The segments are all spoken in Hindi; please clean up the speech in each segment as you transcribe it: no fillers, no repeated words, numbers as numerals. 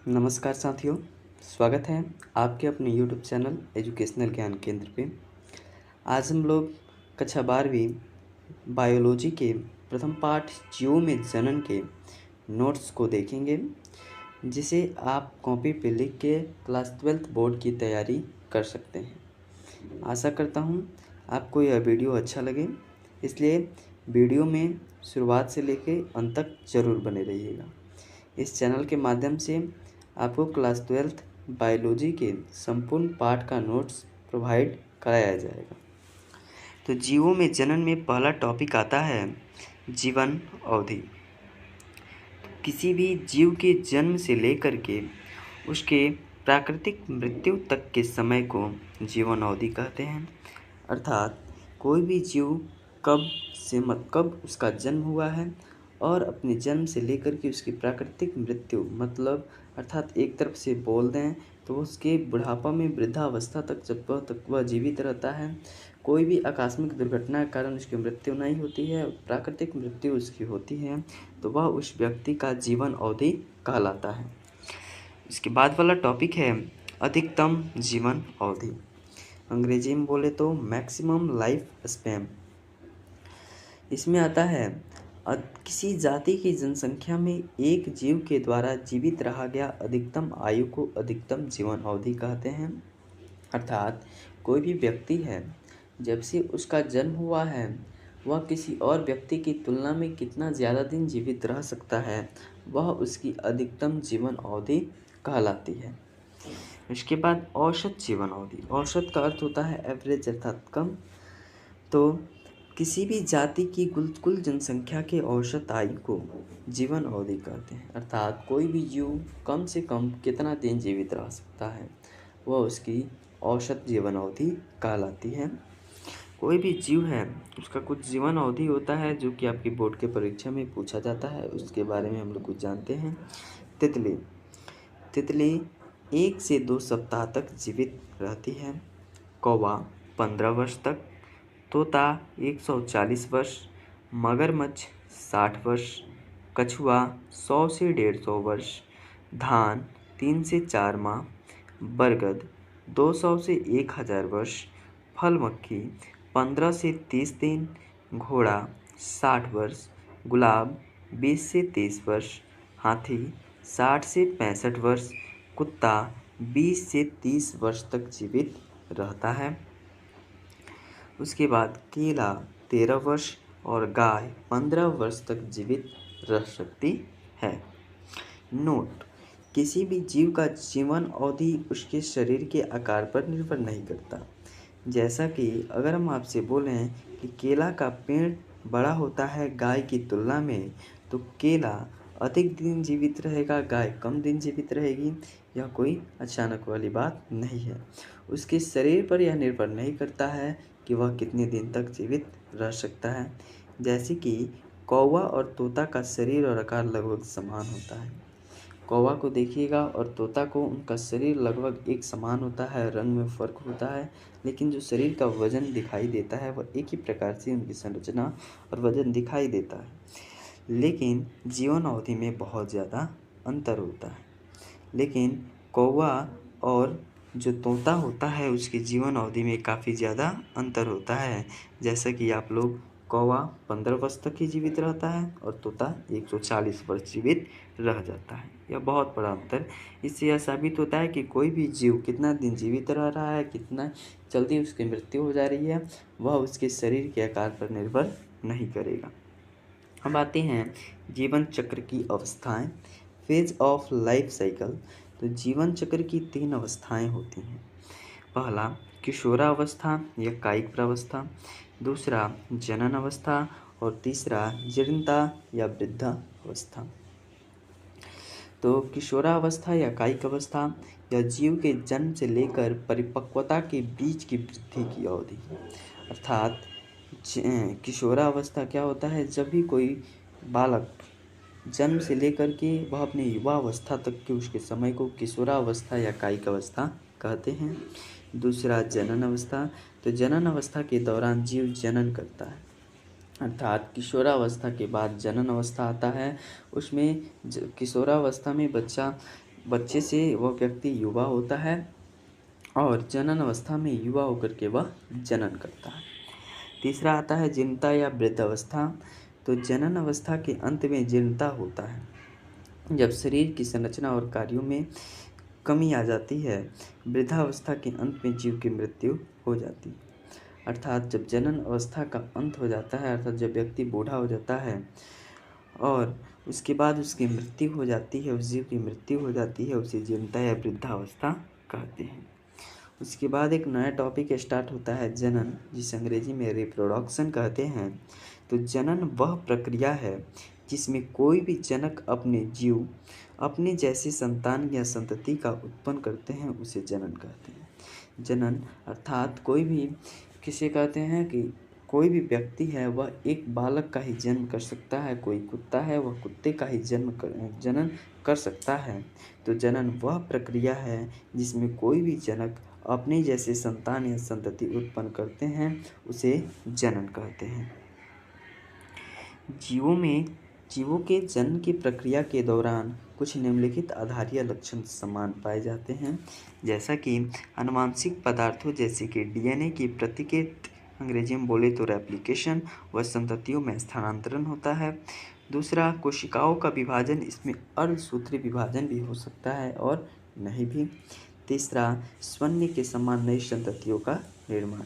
नमस्कार साथियों, स्वागत है आपके अपने यूट्यूब चैनल एजुकेशनल ज्ञान केंद्र पे। आज हम लोग कक्षा 12वीं बायोलॉजी के प्रथम पाठ जीवों में जनन के नोट्स को देखेंगे, जिसे आप कॉपी पे लिख के क्लास 12th बोर्ड की तैयारी कर सकते हैं। आशा करता हूँ आपको यह वीडियो अच्छा लगे, इसलिए वीडियो में शुरुआत से लेके अंत तक ज़रूर बने रहिएगा। इस चैनल के माध्यम से आपको क्लास 12th बायोलॉजी के संपूर्ण पाठ का नोट्स प्रोवाइड कराया जाएगा। तो जीवों में जनन में पहला टॉपिक आता है जीवन अवधि। किसी भी जीव के जन्म से लेकर के उसके प्राकृतिक मृत्यु तक के समय को जीवन अवधि कहते हैं। अर्थात कोई भी जीव कब उसका जन्म हुआ है और अपने जन्म से लेकर के उसकी प्राकृतिक मृत्यु, मतलब अर्थात एक तरफ से बोल दें तो उसके बुढ़ापा में वृद्धावस्था तक जब वह जीवित रहता है, कोई भी आकस्मिक दुर्घटना के कारण उसकी मृत्यु नहीं होती है, प्राकृतिक मृत्यु उसकी होती है, तो वह उस व्यक्ति का जीवन अवधि कहलाता है। इसके बाद वाला टॉपिक है अधिकतम जीवन अवधि। अंग्रेजी में बोले तो मैक्सिमम लाइफ स्पैन। इसमें आता है किसी जाति की जनसंख्या में एक जीव के द्वारा जीवित रहा गया अधिकतम आयु को अधिकतम जीवन अवधि कहते हैं। अर्थात कोई भी व्यक्ति है, जब से उसका जन्म हुआ है वह किसी और व्यक्ति की तुलना में कितना ज़्यादा दिन जीवित रह सकता है, वह उसकी अधिकतम जीवन अवधि कहलाती है। इसके बाद औसत जीवन अवधि। औसत का अर्थ होता है एवरेज, अर्थात कम। तो किसी भी जाति की कुल जनसंख्या के औसत आयु को जीवन अवधि कहते हैं। अर्थात कोई भी जीव कम से कम कितना दिन जीवित रह सकता है, वह उसकी औसत जीवन अवधि कहलाती है। कोई भी जीव है उसका कुछ जीवन अवधि होता है जो कि आपकी बोर्ड के परीक्षा में पूछा जाता है, उसके बारे में हम लोग कुछ जानते हैं। तितली 1 से 2 सप्ताह तक जीवित रहती है। कौवा 15 वर्ष तक, तोता 140 वर्ष, मगरमच्छ 60 वर्ष, कछुआ 100 से 150 वर्ष, धान 3 से 4 माह, बरगद 200 से 1000 वर्ष, फल मक्खी 15 से 30 दिन, घोड़ा 60 वर्ष, गुलाब 20 से 30 वर्ष, हाथी 60 से 65 वर्ष, कुत्ता 20 से 30 वर्ष तक जीवित रहता है। उसके बाद केला 13 वर्ष और गाय 15 वर्ष तक जीवित रह सकती है। नोट: किसी भी जीव का जीवन अवधि उसके शरीर के आकार पर निर्भर नहीं करता। जैसा कि अगर हम आपसे बोलें कि केला का पेड़ बड़ा होता है गाय की तुलना में, तो केला अधिक दिन जीवित रहेगा, गाय कम दिन जीवित रहेगी, यह कोई अचानक वाली बात नहीं है। उसके शरीर पर यह निर्भर नहीं करता है कि वह कितने दिन तक जीवित रह सकता है। जैसे कि कौवा और तोता का शरीर और आकार लगभग समान होता है। कौवा को देखिएगा और तोता को, उनका शरीर लगभग एक समान होता है, रंग में फ़र्क होता है, लेकिन जो शरीर का वजन दिखाई देता है वह एक ही प्रकार से उनकी संरचना और वजन दिखाई देता है, लेकिन जीवन अवधि में बहुत ज़्यादा अंतर होता है। लेकिन कौवा और जो तोता होता है उसकी जीवन अवधि में काफ़ी ज़्यादा अंतर होता है। जैसा कि आप लोग, कौवा 15 वर्ष तक ही जीवित रहता है और तोता 140 वर्ष जीवित रह जाता है। यह बहुत बड़ा अंतर। इससे यह साबित होता है कि कोई भी जीव कितना दिन जीवित रह रहा है, कितना जल्दी उसकी मृत्यु हो जा रही है, वह उसके शरीर के आकार पर निर्भर नहीं करेगा। अब आते हैं जीवन चक्र की अवस्थाएं, फेज ऑफ लाइफ साइकिल। तो जीवन चक्र की 3 अवस्थाएं होती हैं। पहला किशोरावस्था या कायिक प्रावस्था, दूसरा जनन अवस्था और तीसरा जीर्णता या वृद्धावस्था। तो किशोरावस्था या कायिक अवस्था यह जीव के जन्म से लेकर परिपक्वता के बीच की वृद्धि की अवधि है। अर्थात किशोरावस्था क्या होता है, जब भी कोई बालक जन्म से लेकर के वह अपने युवा अवस्था तक के उसके समय को किशोरावस्था या कायिक अवस्था कहते हैं। दूसरा जनन अवस्था। तो जनन अवस्था के दौरान जीव जनन करता है, अर्थात किशोरावस्था के बाद जनन अवस्था आता है। उसमें किशोरावस्था में बच्चा बच्चे से वह व्यक्ति युवा होता है और जनन अवस्था में युवा होकर के वह जनन करता है। तीसरा आता है जीर्णता या वृद्धावस्था। तो जनन अवस्था के अंत में जीर्णता होता है जब शरीर की संरचना और कार्यों में कमी आ जाती है। वृद्धावस्था के अंत में जीव की मृत्यु हो जाती है। अर्थात जब जनन अवस्था का अंत हो जाता है, अर्थात जब व्यक्ति बूढ़ा हो जाता है और उसके बाद उसकी मृत्यु हो जाती है, उस जीव की मृत्यु हो जाती है, उसे जीर्णता या वृद्धावस्था कहते हैं। उसके बाद एक नया टॉपिक स्टार्ट होता है जनन, जिसे अंग्रेजी में रिप्रोडक्शन कहते हैं। तो जनन वह प्रक्रिया है जिसमें कोई भी जनक अपने जीव अपने जैसे संतान या संतति का उत्पन्न करते हैं, उसे जनन कहते हैं। जनन अर्थात कोई भी किसे कहते हैं कि कोई भी व्यक्ति है वह एक बालक का ही जन्म कर सकता है, कोई कुत्ता है वह कुत्ते का ही जनन कर सकता है। तो जनन वह प्रक्रिया है जिसमें कोई भी जनक अपने जैसे संतान या संतति उत्पन्न करते हैं, उसे जनन कहते हैं। जीवों के जन्म की प्रक्रिया के दौरान कुछ निम्नलिखित आधारीय लक्षण समान पाए जाते हैं, जैसा कि आनुवांशिक पदार्थों जैसे कि डीएनए की प्रतिकृति, अंग्रेजी में बोले तो रेप्लिकेशन, व संततियों में स्थानांतरण होता है। दूसरा, कोशिकाओं का विभाजन, इसमें अर्धसूत्री विभाजन भी हो सकता है और नहीं भी। तीसरा, स्वन्य के समान नई संततियों का निर्माण,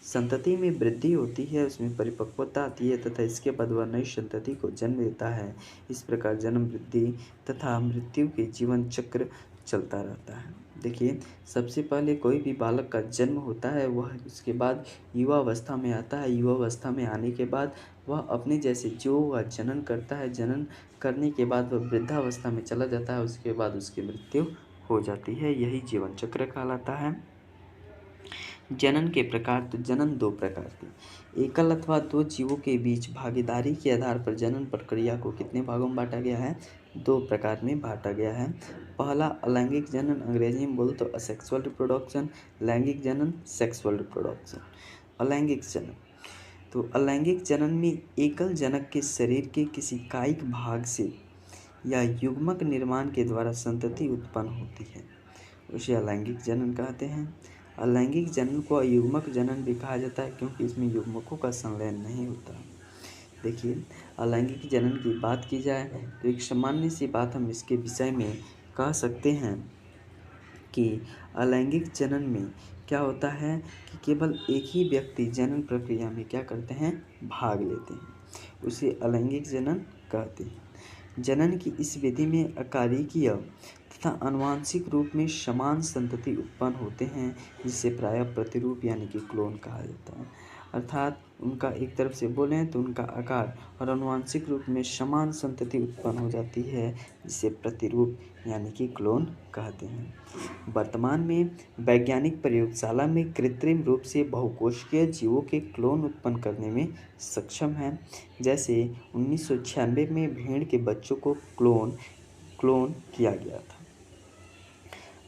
संतति में वृद्धि होती है, उसमें परिपक्वता आती है तथा इसके बाद वह नई संतति को जन्म देता है। इस प्रकार जन्म, वृद्धि तथा मृत्यु के जीवन चक्र चलता रहता है। देखिए, सबसे पहले कोई भी बालक का जन्म होता है, वह उसके बाद युवा अवस्था में आता है। युवा अवस्था में आने के बाद वह अपने जैसे जो वह जनन करता है, जनन करने के बाद वह वृद्धावस्था में चला जाता है, उसके बाद उसकी मृत्यु हो जाती है। यही जीवन चक्र कहलाता है। जनन के प्रकार, तो जनन दो प्रकार के, एकल अथवा दो जीवों के बीच भागीदारी के आधार पर जनन प्रक्रिया को कितने भागों में बांटा गया है? दो प्रकार में बांटा गया है। पहला अलैंगिक जनन, अंग्रेजी में बोलो तो असेक्सुअल रिप्रोडक्शन, लैंगिक जनन सेक्सुअल रिप्रोडक्शन। अलैंगिक जनन, तो अलैंगिक जनन में एकल जनक के शरीर के किसी कायिक भाग से या युग्मक निर्माण के द्वारा संतति उत्पन्न होती है, उसे अलैंगिक जनन कहते हैं। अलैंगिक जनन को अयुग्मक जनन भी कहा जाता है, क्योंकि इसमें युग्मकों का संलयन नहीं होता। देखिए, अलैंगिक जनन की बात की जाए तो एक सामान्य सी बात हम इसके विषय में कह सकते हैं कि अलैंगिक जनन में क्या होता है कि केवल एक ही व्यक्ति जनन प्रक्रिया में क्या करते हैं? भाग लेते हैं, उसे अलैंगिक जनन कहते हैं। जनन की इस विधि में अकार्यकीय तथा आनुवांशिक रूप में समान संतति उत्पन्न होते हैं, जिसे प्रायः प्रतिरूप यानी कि क्लोन कहा जाता है। अर्थात उनका एक तरफ से बोलें तो उनका आकार और आनुवांशिक रूप में समान संतति उत्पन्न हो जाती है, जिसे प्रतिरूप यानी कि क्लोन कहते हैं। वर्तमान में वैज्ञानिक प्रयोगशाला में कृत्रिम रूप से बहुकोशिकीय जीवों के क्लोन उत्पन्न करने में सक्षम हैं। जैसे 1996 में भेड़ के बच्चों को क्लोन किया गया था।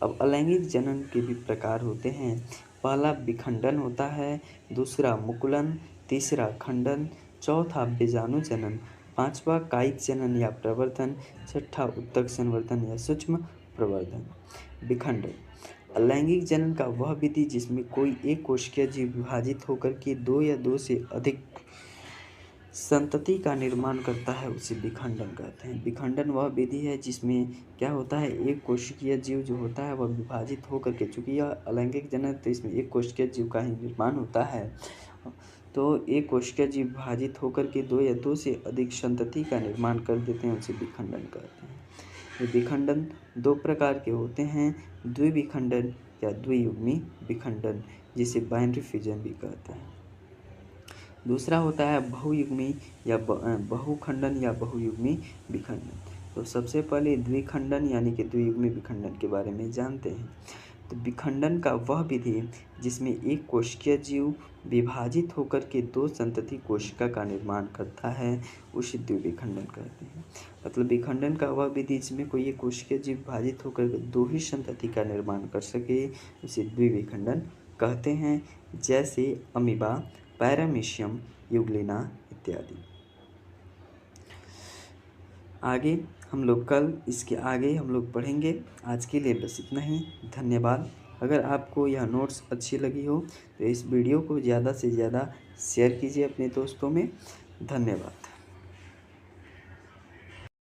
अब अलैंगिक जनन के भी प्रकार होते हैं। पहला विखंडन होता है, दूसरा मुकुलन, तीसरा खंडन, चौथा बीजाणु जनन, पांचवा कायिक जनन या प्रवर्धन, छठा उत्तक संवर्धन या सूक्ष्म प्रवर्धन। विखंडन, अलैंगिक जनन का वह विधि जिसमें कोई एक कोशिकीय जीव विभाजित होकर के दो या दो से अधिक संतति का निर्माण करता है, उसे विखंडन कहते हैं। विखंडन वह विधि है जिसमें क्या होता है, एक कोशिकीय जीव जो होता है वह विभाजित होकर के, चूंकि यह अलैंगिक जनन तो इसमें एक कोशिकीय जीव का ही निर्माण होता है, तो एक कोशिकीय जीव विभाजित होकर के दो या दो से अधिक संतति का निर्माण कर देते हैं, उसे विखंडन कहते हैं। ये विखंडन दो प्रकार के होते हैं, द्विविखंडन या द्वियुग्मी विखंडन, जिसे बाइनरी फिजन भी कहते हैं। दूसरा होता है बहुयुग्मी या बहुखंडन या बहुयुग्मी विखंडन। तो सबसे पहले द्विखंडन यानी कि द्वियुग्मी विखंडन के बारे में जानते हैं। तो विखंडन का वह विधि जिसमें एक कोशिकीय जीव विभाजित होकर के दो संतति कोशिका का निर्माण करता है, उसे द्विविखंडन कहते हैं। मतलब विखंडन का वह विधि जिसमें कोई एक कोशिकीय जीव विभाजित होकर के दो ही संतति का निर्माण कर सके, उसे द्विविखंडन कहते हैं। जैसे अमीबा, पैरामीशियम, यूग्लिना इत्यादि। आगे हम लोग कल इसके आगे हम लोग पढ़ेंगे। आज के लिए बस इतना ही। धन्यवाद। अगर आपको यह नोट्स अच्छी लगी हो तो इस वीडियो को ज़्यादा से ज़्यादा शेयर कीजिए अपने दोस्तों में। धन्यवाद।